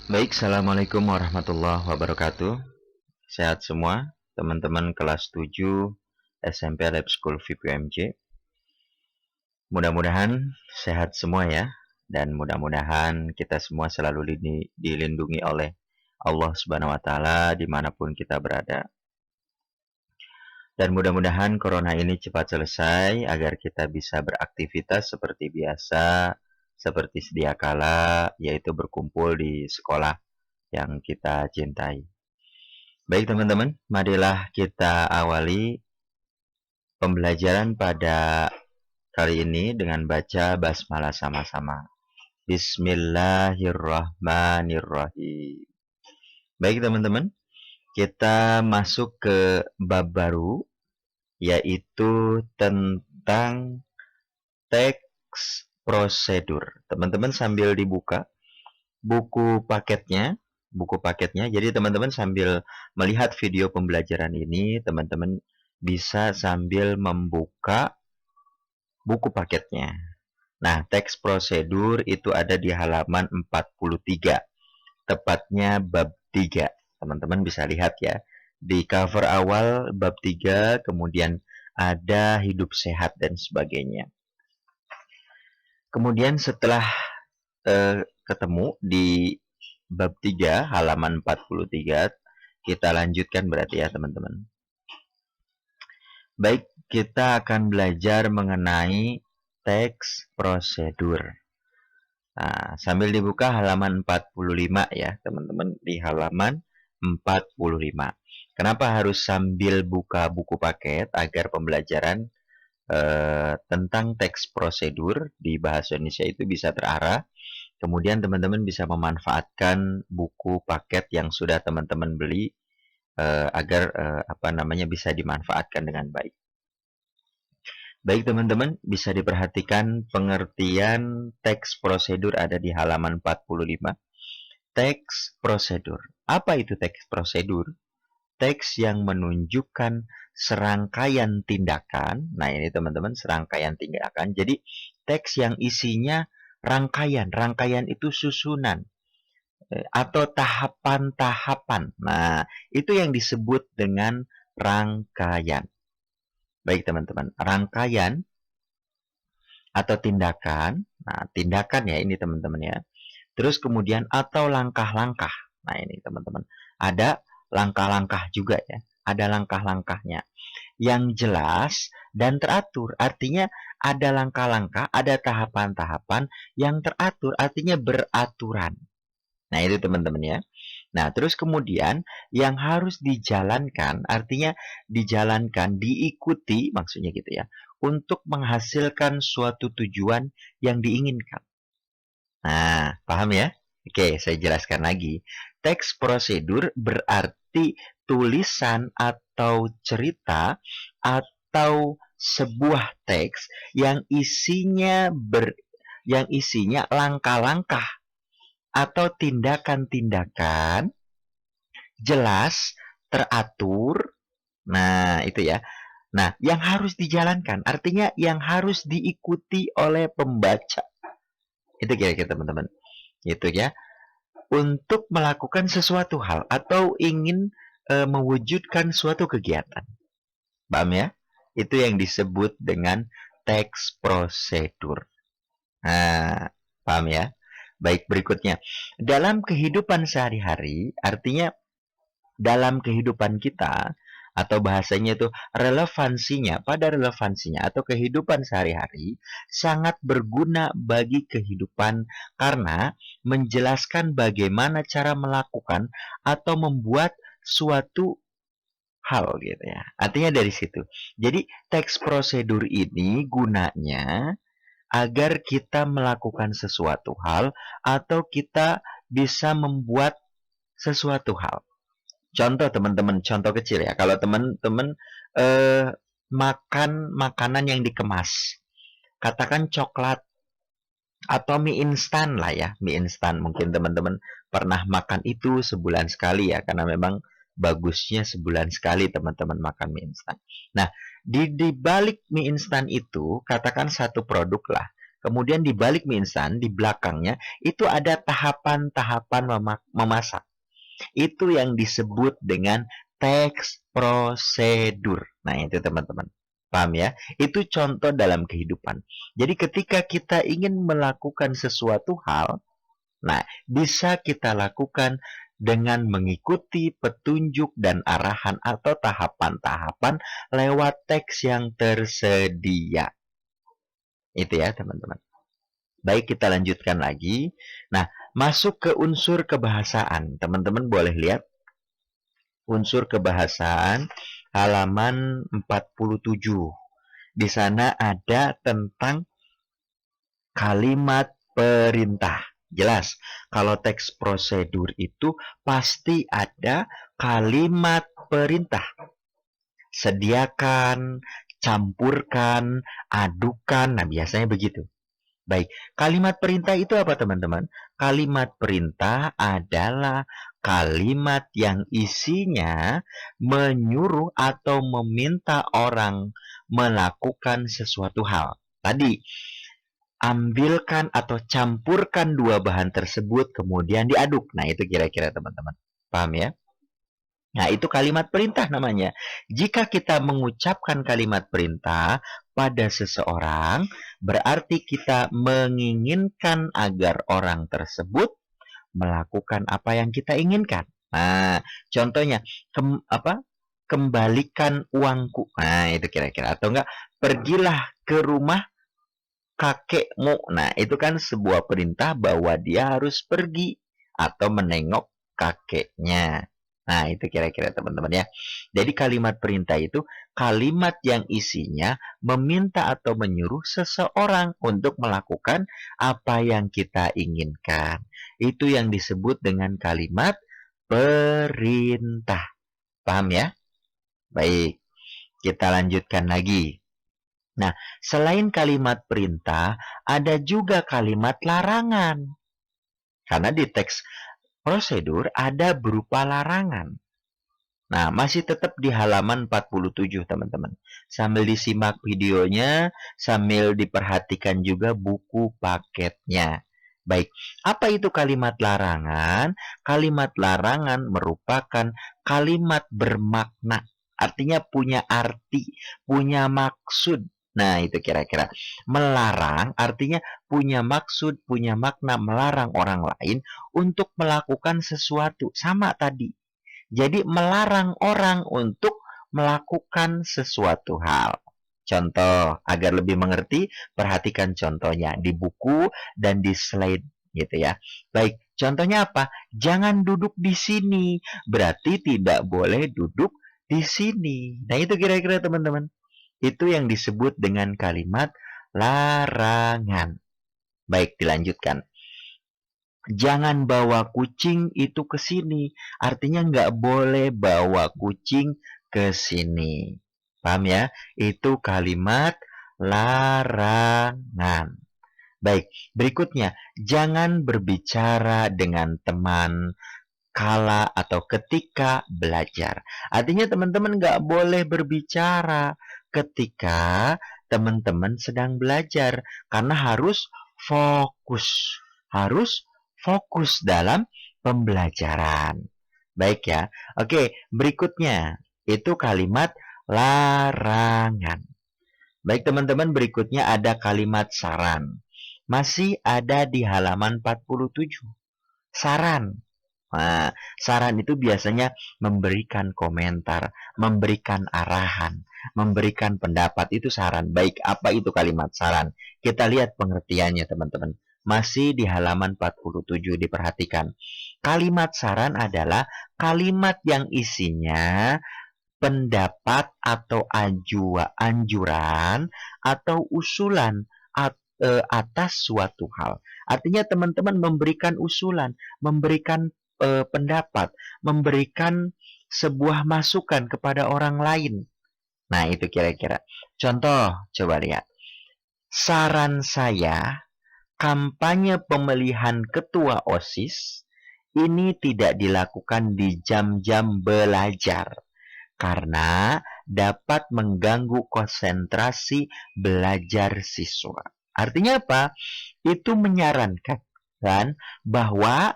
Baik, Assalamualaikum warahmatullahi wabarakatuh. Sehat semua, teman-teman kelas 7 SMP Lab School VPMJ. Mudah-mudahan sehat semua ya, dan mudah-mudahan kita semua selalu dilindungi oleh Allah Subhanahu wa Ta'ala dimanapun kita berada. Dan mudah-mudahan corona ini cepat selesai agar kita bisa beraktivitas seperti biasa, seperti sedia kala, yaitu berkumpul di sekolah yang kita cintai. Baik teman-teman, marilah kita awali pembelajaran pada kali ini dengan baca basmalah sama-sama. Bismillahirrahmanirrahim. Baik teman-teman, kita masuk ke bab baru, yaitu tentang teks prosedur. Teman-teman sambil dibuka buku paketnya. Jadi teman-teman sambil melihat video pembelajaran ini, teman-teman bisa sambil membuka buku paketnya. Nah, teks prosedur itu ada di halaman 43, tepatnya bab 3. Teman-teman bisa lihat ya. Di cover awal bab 3, kemudian ada hidup sehat dan sebagainya. Kemudian setelah ketemu di bab 3 halaman 43, kita lanjutkan berarti ya teman-teman. Baik, kita akan belajar mengenai teks prosedur. Nah, sambil dibuka halaman 45 ya teman-teman, di halaman 45. Kenapa harus sambil buka buku paket? Agar pembelajaran tentang teks prosedur di bahasa Indonesia itu bisa terarah. Kemudian teman-teman bisa memanfaatkan buku paket yang sudah teman-teman beli agar bisa dimanfaatkan dengan baik. Baik teman-teman, bisa diperhatikan pengertian teks prosedur ada di halaman 45. Teks prosedur. Apa itu teks prosedur? Teks yang menunjukkan serangkaian tindakan. Nah, ini teman-teman, serangkaian tindakan. Jadi, teks yang isinya rangkaian. Rangkaian itu susunan atau tahapan-tahapan. Nah, itu yang disebut dengan rangkaian. Baik teman-teman, rangkaian atau tindakan. Nah, tindakan ya ini teman-teman ya. Terus kemudian atau langkah-langkah. Nah, ini teman-teman. Ada langkah-langkah juga ya. Ada langkah-langkahnya yang jelas dan teratur. Artinya ada langkah-langkah, ada tahapan-tahapan yang teratur, artinya beraturan. Nah, itu teman-teman ya. Nah, terus kemudian yang harus dijalankan, artinya dijalankan, diikuti, maksudnya gitu ya, untuk menghasilkan suatu tujuan yang diinginkan. Nah, paham ya? Oke, saya jelaskan lagi. Teks prosedur berarti tulisan atau cerita atau sebuah teks yang isinya langkah-langkah atau tindakan-tindakan jelas, teratur. Nah, itu ya. Nah, yang harus dijalankan, artinya yang harus diikuti oleh pembaca. Itu kira-kira teman-teman. Itu ya. Untuk melakukan sesuatu hal atau ingin mewujudkan suatu kegiatan. Paham ya? Itu yang disebut dengan teks prosedur. Nah, paham ya? Baik, berikutnya. Dalam kehidupan sehari-hari, artinya dalam kehidupan kita, atau bahasanya itu relevansinya atau kehidupan sehari-hari sangat berguna bagi kehidupan karena menjelaskan bagaimana cara melakukan atau membuat suatu hal gitu ya. Artinya dari situ. Jadi teks prosedur ini gunanya agar kita melakukan sesuatu hal atau kita bisa membuat sesuatu hal. Contoh teman-teman, contoh kecil ya. Kalau teman-teman makan makanan yang dikemas, katakan coklat atau mie instan lah ya, mie instan. Mungkin teman-teman pernah makan itu sebulan sekali ya, karena memang bagusnya sebulan sekali teman-teman makan mie instan. Nah, di balik mie instan itu, katakan satu produk lah. Kemudian di balik mie instan, di belakangnya, itu ada tahapan-tahapan memasak. Itu yang disebut dengan teks prosedur. Nah, itu teman-teman. Paham ya? Itu contoh dalam kehidupan. Jadi ketika kita ingin melakukan sesuatu hal, nah, bisa kita lakukan dengan mengikuti petunjuk dan arahan atau tahapan-tahapan lewat teks yang tersedia. Itu ya, teman-teman. Baik, kita lanjutkan lagi. Nah, masuk ke unsur kebahasaan. Teman-teman boleh lihat unsur kebahasaan halaman 47. Di sana ada tentang kalimat perintah. Jelas, kalau teks prosedur itu pasti ada kalimat perintah. Sediakan, campurkan, adukan. Nah, biasanya begitu. Baik, kalimat perintah itu apa teman-teman? Kalimat perintah adalah kalimat yang isinya menyuruh atau meminta orang melakukan sesuatu hal. Tadi, ambilkan atau campurkan dua bahan tersebut kemudian diaduk. Nah, itu kira-kira teman-teman. Paham ya? Nah, itu kalimat perintah namanya. Jika kita mengucapkan kalimat perintah pada seseorang, berarti kita menginginkan agar orang tersebut melakukan apa yang kita inginkan. Nah, contohnya, kembalikan uangku. Nah, itu kira-kira. Atau enggak, pergilah ke rumah kakekmu. Nah, itu kan sebuah perintah bahwa dia harus pergi atau menengok kakeknya. Nah, itu kira-kira teman-teman ya. Jadi kalimat perintah itu kalimat yang isinya meminta atau menyuruh seseorang untuk melakukan apa yang kita inginkan. Itu yang disebut dengan kalimat perintah. Paham ya? Baik, kita lanjutkan lagi. Nah, selain kalimat perintah, ada juga kalimat larangan. Karena di teks prosedur ada berupa larangan. Nah, masih tetap di halaman 47, teman-teman. Sambil disimak videonya, sambil diperhatikan juga buku paketnya. Baik, apa itu kalimat larangan? Kalimat larangan merupakan kalimat bermakna. Artinya punya arti, punya maksud. Nah, itu kira-kira. Melarang artinya punya maksud, punya makna melarang orang lain untuk melakukan sesuatu. Sama tadi. Jadi melarang orang untuk melakukan sesuatu hal. Contoh, agar lebih mengerti, perhatikan contohnya di buku dan di slide gitu ya. Baik, contohnya apa? Jangan duduk di sini. Berarti tidak boleh duduk di sini. Nah, itu kira-kira teman-teman. Itu yang disebut dengan kalimat larangan. Baik, dilanjutkan. Jangan bawa kucing itu ke sini. Artinya nggak boleh bawa kucing ke sini. Paham ya? Itu kalimat larangan. Baik, berikutnya. Jangan berbicara dengan teman kala atau ketika belajar. Artinya teman-teman nggak boleh berbicara ketika teman-teman sedang belajar. Karena harus fokus. Harus fokus dalam pembelajaran. Baik ya. Oke, berikutnya itu kalimat larangan. Baik teman-teman, berikutnya ada kalimat saran. Masih ada di halaman 47. Saran. Nah, saran itu biasanya memberikan komentar, memberikan arahan, memberikan pendapat. Itu saran. Baik, apa itu kalimat saran? Kita lihat pengertiannya teman-teman. Masih di halaman 47 diperhatikan. Kalimat saran adalah kalimat yang isinya pendapat atau anjuran atau usulan atas suatu hal. Artinya teman-teman memberikan usulan, memberikan pendapat, memberikan sebuah masukan kepada orang lain. Nah, itu kira-kira. Contoh, coba lihat. Saran saya, kampanye pemilihan ketua OSIS ini tidak dilakukan di jam-jam belajar karena dapat mengganggu konsentrasi belajar siswa. Artinya apa? Itu menyarankan bahwa